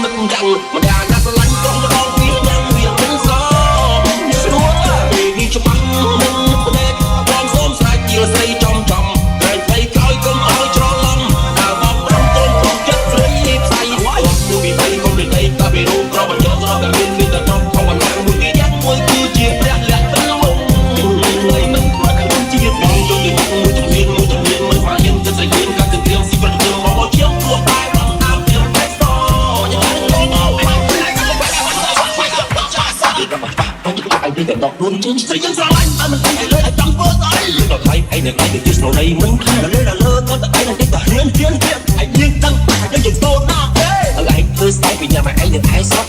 នឹកយ៉ាងម្ដាយណាស្រឡាញ់កូនរបស់វាញ៉ាំវាមិនសស្រួលពេលនេះច្បាស់នឹងប្រដេកបងសូមស្រែកជាស្រីចំក្រែងផ្ទៃក្រោយកុំឲ្យច្រឡំដើរមកព្រមទល់ព្រមចិត្តស្រីផ្សៃមួយពីបីកុំលេងតែពីរូបក្របញ្ចុះស្រកតែមានតែត្រង់ខំអាណាមួយគេយ៉ាងមួយគឺជាព្រះលក្ខណ៍ទៅមកហើយមិនខ្វះខ្លួនជាតិបងយល់ពីមួយជំនាញមិនស្មើយើងចិត្តស្រីយើងកាត់ទៅព្រៀងស៊ីប្រជុំមកជាងព្រោះតែបងតាមព្រៀងតែស្ទយ៉ាងណាไอ้เด็กดอกดวงจริงใส่ยังสลายแต่มันไอ้เลยไอ้จังเบอร์ไอ้ดอกไทยไอ้เด็กไอ้เด็กที่สโนว์มึงละเลยละเลิศแต่ไอ้เด็กแต่เฮียนไอ้ยิงตั้งไอ้ยังโตหน้าเด้ไอ้คือสไตล์ปีนี้มาไอ้เด็กไอ้ซอฟ